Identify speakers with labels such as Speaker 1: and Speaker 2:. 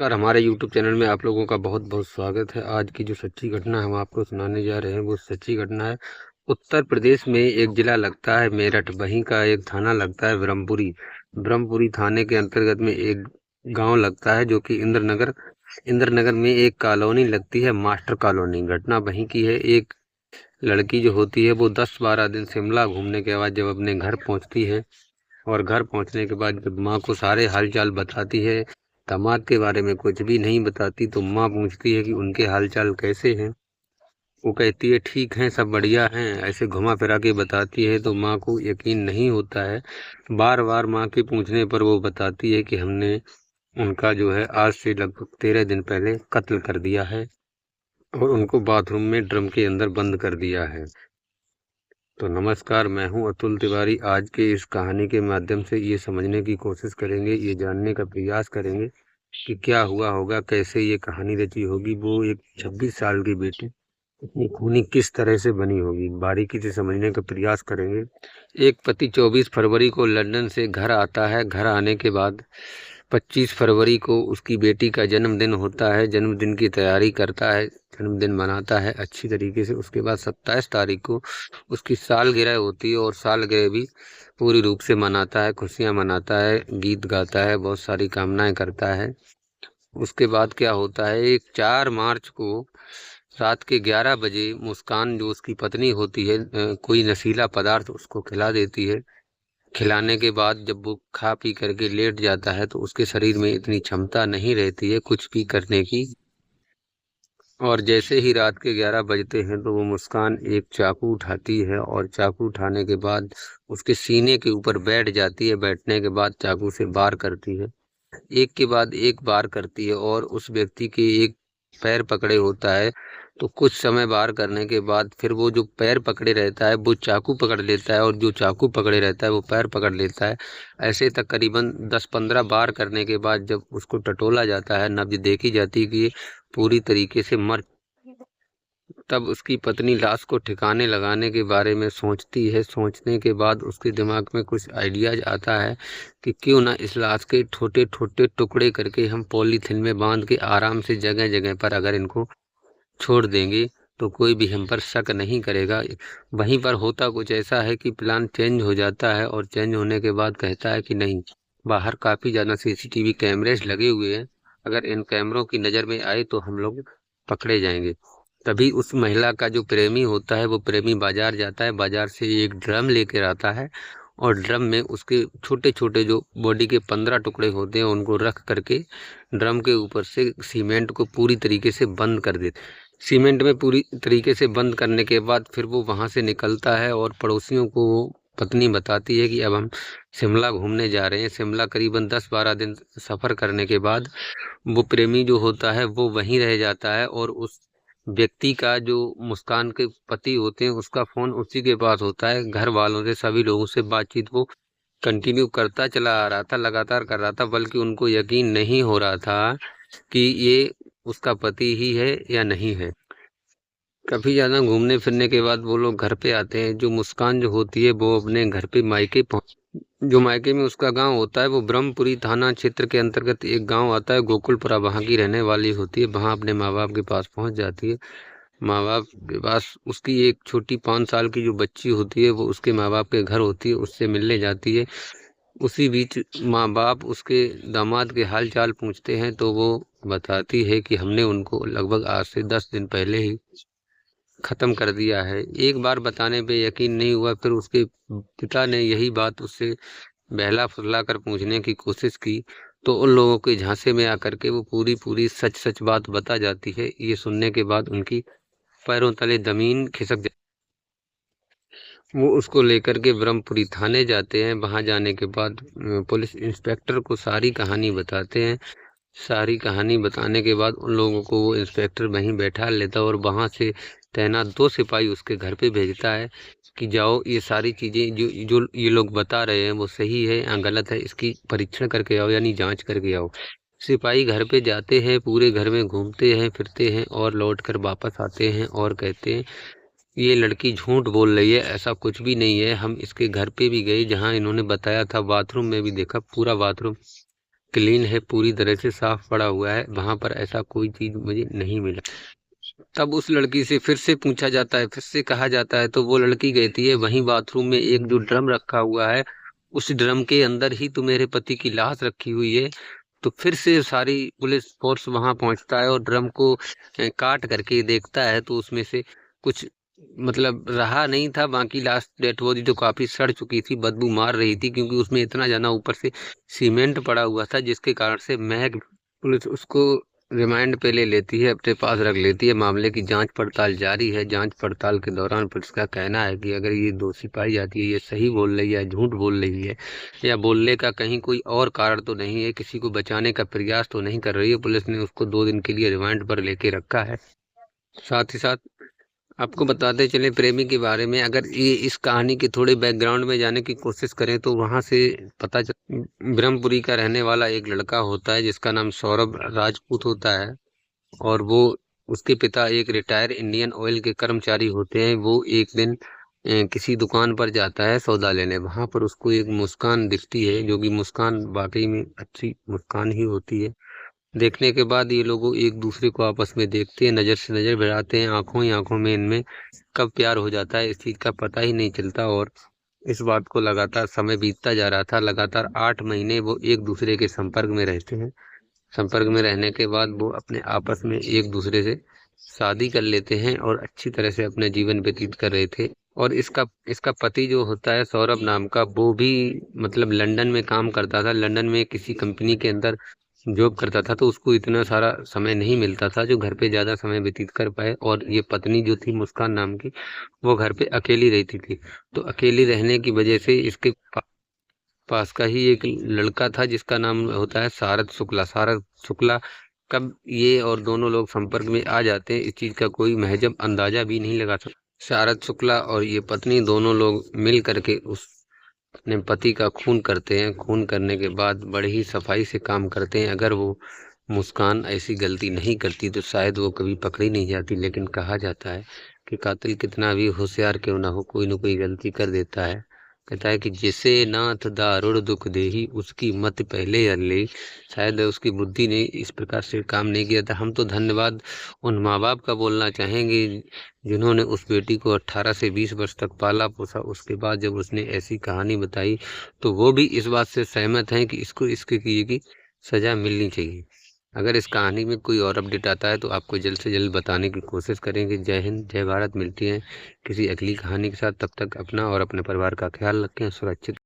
Speaker 1: नमस्कार। हमारे YouTube channel में आप लोगों का बहुत बहुत स्वागत है। आज की जो सच्ची घटना हम आपको सुनाने जा रहे हैं वो सच्ची घटना है। उत्तर प्रदेश में एक जिला लगता है मेरठ, वहीं का एक थाना लगता है ब्रह्मपुरी। ब्रह्मपुरी थाने के अंतर्गत में एक गांव लगता है जो कि इंद्रनगर में एक कॉलोनी लगती है, मास्टर कॉलोनी। घटना वहीं की है। एक लड़की जो होती है वो 10-12 दिन शिमला घूमने के बाद जब अपने घर पहुंचती है और घर पहुंचने के बाद जब माँ को सारे हालचाल बताती है, दामाद के बारे में कुछ भी नहीं बताती, तो माँ पूछती है कि उनके हालचाल कैसे हैं। वो कहती है ठीक हैं, सब बढ़िया हैं। ऐसे घुमा फिरा के बताती है तो माँ को यकीन नहीं होता है। बार बार माँ के पूछने पर वो बताती है कि हमने उनका जो है आज से लगभग 13 दिन पहले कत्ल कर दिया है और उनको बाथरूम में ड्रम के अंदर बंद कर दिया है। तो नमस्कार, मैं हूं अतुल तिवारी। आज के इस कहानी के माध्यम से ये समझने की कोशिश करेंगे, ये जानने का प्रयास करेंगे कि क्या हुआ होगा, कैसे ये कहानी रची होगी। वो एक 26 साल की बेटी इतनी खूनी किस तरह से बनी होगी, बारीकी से समझने का प्रयास करेंगे। एक पति 24 फरवरी को लंदन से घर आता है। घर आने के बाद 25 फरवरी को उसकी बेटी का जन्मदिन होता है। जन्मदिन की तैयारी करता है, जन्मदिन मनाता है अच्छी तरीके से। उसके बाद 27 तारीख को उसकी सालगिरह होती है और सालगिरह भी पूरी रूप से मनाता है, खुशियां मनाता है, गीत गाता है, बहुत सारी कामनाएं करता है। उसके बाद क्या होता है, एक 4 मार्च को रात के 11 बजे मुस्कान जो उसकी पत्नी होती है कोई नशीला पदार्थ उसको खिला देती है। खिलाने के बाद जब वो खा पी करके लेट जाता है तो उसके शरीर में इतनी क्षमता नहीं रहती है कुछ भी करने की। और जैसे ही रात के 11 बजते हैं तो वो मुस्कान एक चाकू उठाती है और चाकू उठाने के बाद उसके सीने के ऊपर बैठ जाती है। बैठने के बाद चाकू से वार करती है, एक के बाद एक वार करती है और उस व्यक्ति के एक पैर पकड़े होता है। तो कुछ समय वार करने के बाद फिर वो जो पैर पकड़े रहता है वो चाकू पकड़ लेता है और जो चाकू पकड़े रहता है वो पैर पकड़ लेता है। ऐसे तक करीबन 10-15 बार करने के बाद जब उसको टटोला जाता है, नब्ज देखी जाती है कि ये पूरी तरीके से मर, तब उसकी पत्नी लाश को ठिकाने लगाने के बारे में सोचती है। सोचने के बाद उसके दिमाग में कुछ आइडियाज आता है कि क्यों ना इस लाश के छोटे छोटे टुकड़े करके हम पॉलीथिन में बांध के आराम से जगह जगह पर अगर इनको छोड़ देंगे तो कोई भी हम पर शक नहीं करेगा। वहीं पर होता कुछ ऐसा है कि प्लान चेंज हो जाता है और चेंज होने के बाद कहता है कि नहीं, बाहर काफ़ी ज़्यादा CCTV कैमरेज लगे हुए हैं, अगर इन कैमरों की नज़र में आए तो हम लोग पकड़े जाएंगे। तभी उस महिला का जो प्रेमी होता है वो प्रेमी बाजार जाता है, बाजार से एक ड्रम लेकर आता है और ड्रम में उसके छोटे छोटे जो बॉडी के 15 टुकड़े होते हैं उनको रख करके ड्रम के ऊपर से सीमेंट को पूरी तरीके से बंद कर देते। सीमेंट में पूरी तरीके से बंद करने के बाद फिर वो वहाँ से निकलता है और पड़ोसियों को वो पत्नी बताती है कि अब हम शिमला घूमने जा रहे हैं। शिमला करीबन 10-12 दिन सफ़र करने के बाद वो प्रेमी जो होता है वो वहीं रह जाता है और उस व्यक्ति का जो मुस्कान के पति होते हैं उसका फोन उसी के पास होता है। घर वालों से, सभी लोगों से बातचीत वो कंटिन्यू करता चला आ रहा था, लगातार कर रहा था, बल्कि उनको यकीन नहीं हो रहा था कि ये उसका पति ही है या नहीं है। काफी ज्यादा घूमने फिरने के बाद वो लोग घर पे आते हैं। जो मुस्कान जो होती है वो अपने घर पे मायके पहुंच, जो मायके में उसका गांव होता है वो ब्रह्मपुरी थाना क्षेत्र के अंतर्गत एक गांव आता है गोकुलपुरा, वहां की रहने वाली होती है। वहां अपने माँ बाप के पास पहुंच जाती है। माँ बाप के पास उसकी एक छोटी 5 साल की जो बच्ची होती है वो उसके माँ बाप के घर होती है, उससे मिलने जाती है। उसी बीच माँ बाप उसके दामाद के हाल चाल पूछते हैं तो वो बताती है कि हमने उनको लगभग आज से 10 दिन पहले ही खत्म कर दिया है। एक बार बताने पे यकीन नहीं हुआ, फिर उसके पिता ने यही बात उससे बहला फुसला कर पूछने की कोशिश की तो उन लोगों के झांसे में आकर के वो पूरी पूरी सच सच बात बता जाती है। ये सुनने के बाद उनकी पैरों तले जमीन खिसक जाती। वो उसको लेकर के ब्रह्मपुरी थाने जाते हैं। वहां जाने के बाद पुलिस इंस्पेक्टर को सारी कहानी बताते हैं। सारी कहानी बताने के बाद उन लोगों को वो इंस्पेक्टर वहीं बैठा लेता है और वहां से तैनात 2 सिपाही उसके घर पे भेजता है कि जाओ ये सारी चीज़ें जो जो ये लोग बता रहे हैं वो सही है या गलत है, इसकी परीक्षण करके आओ, यानी जांच करके आओ। सिपाही घर पे जाते हैं, पूरे घर में घूमते हैं फिरते हैं और लौट कर वापस आते हैं और कहते हैं ये लड़की झूठ बोल रही है, ऐसा कुछ भी नहीं है। हम इसके घर पे भी गए जहाँ इन्होंने बताया था, बाथरूम में भी देखा, पूरा बाथरूम क्लीन है, पूरी तरह से साफ पड़ा हुआ है, वहां पर ऐसा कोई चीज मुझे नहीं मिला। तब उस लड़की से फिर से पूछा जाता है, फिर से कहा जाता है, तो वो लड़की कहती है वहीं बाथरूम में एक जो ड्रम रखा हुआ है, उस ड्रम के अंदर ही तो मेरे पति की लाश रखी हुई है। तो फिर से सारी पुलिस फोर्स वहां पहुंचता है और ड्रम को काट करके देखता है, तो उसमें से कुछ मतलब रहा नहीं था। बाकी लास्ट डेड बॉडी तो काफी सड़ चुकी थी, बदबू मार रही थी, क्योंकि उसमें इतना ज्यादा ऊपर से सीमेंट पड़ा हुआ था, जिसके कारण से महक पुलिस उसको रिमांड पे ले लेती है, अपने पास रख लेती है। मामले की जांच पड़ताल जारी है। जांच पड़ताल के दौरान पुलिस का कहना है कि अगर ये दोषी पाई जाती है, ये सही बोल रही है, झूठ बोल रही है, या बोलने का कहीं कोई और कारण तो नहीं है, किसी को बचाने का प्रयास तो नहीं कर रही है, पुलिस ने उसको 2 दिन के लिए रिमांड पर लेके रखा है। साथ ही साथ आपको बताते चले प्रेमी के बारे में। अगर ये इस कहानी के थोड़े बैकग्राउंड में जाने की कोशिश करें तो वहां से पता चल, ब्रह्मपुरी का रहने वाला एक लड़का होता है जिसका नाम सौरभ राजपूत होता है, और वो उसके पिता एक रिटायर इंडियन ऑयल के कर्मचारी होते हैं। वो एक दिन किसी दुकान पर जाता है सौदा लेने। वहां पर उसको एक मुस्कान दिखती है, जो कि मुस्कान वाकई में अच्छी मुस्कान ही होती है। देखने के बाद ये लोग एक दूसरे को आपस में देखते हैं, नजर से नजर भिड़ाते हैं, आंखों ही आंखों में इनमें कब प्यार हो जाता है इस चीज का पता ही नहीं चलता। और इस बात को लगातार समय बीतता जा रहा था। लगातार 8 महीने वो एक दूसरे के संपर्क में रहते हैं। संपर्क में रहने के बाद वो अपने आपस में एक दूसरे से शादी कर लेते हैं और अच्छी तरह से अपना जीवन व्यतीत कर रहे थे। और इसका इसका पति जो होता है सौरभ नाम का, वो भी मतलब लंदन में काम करता था, लंदन में किसी कंपनी के अंदर जॉब करता था, तो उसको इतना सारा समय नहीं मिलता था जो घर पे ज्यादा समय व्यतीत कर पाए। और ये पत्नी जो थी मुस्कान नाम की, वो घर पे अकेली रहती थी। तो अकेली रहने की वजह से इसके पास का ही एक लड़का था जिसका नाम होता है शारद शुक्ला। शारद शुक्ला कब ये और दोनों लोग संपर्क में आ जाते हैं, इस चीज का कोई महजब अंदाजा भी नहीं लगा सकता। शारद शुक्ला और ये पत्नी दोनों लोग मिल करके उस अपने पति का खून करते हैं। खून करने के बाद बड़े ही सफाई से काम करते हैं। अगर वो मुस्कान ऐसी गलती नहीं करती तो शायद वो कभी पकड़ी नहीं जाती। लेकिन कहा जाता है कि कातिल कितना भी होशियार क्यों ना हो, कोई ना कोई गलती कर देता है। कहता है कि जिसे नाथ दारुण दुख देही, उसकी मत पहले अल्ले। शायद उसकी बुद्धि ने इस प्रकार से काम नहीं किया था। हम तो धन्यवाद उन माँ बाप का बोलना चाहेंगे जिन्होंने उस बेटी को 18 से 20 वर्ष तक पाला पोसा। उसके बाद जब उसने ऐसी कहानी बताई तो वो भी इस बात से सहमत हैं कि इसको इसके किए की सजा मिलनी चाहिए। अगर इस कहानी में कोई और अपडेट आता है तो आपको जल्द से जल्द बताने की कोशिश करेंगे। जय हिंद, जय भारत। मिलती हैं किसी अगली कहानी के साथ। तब तक अपना और अपने परिवार का ख्याल रखें, सुरक्षित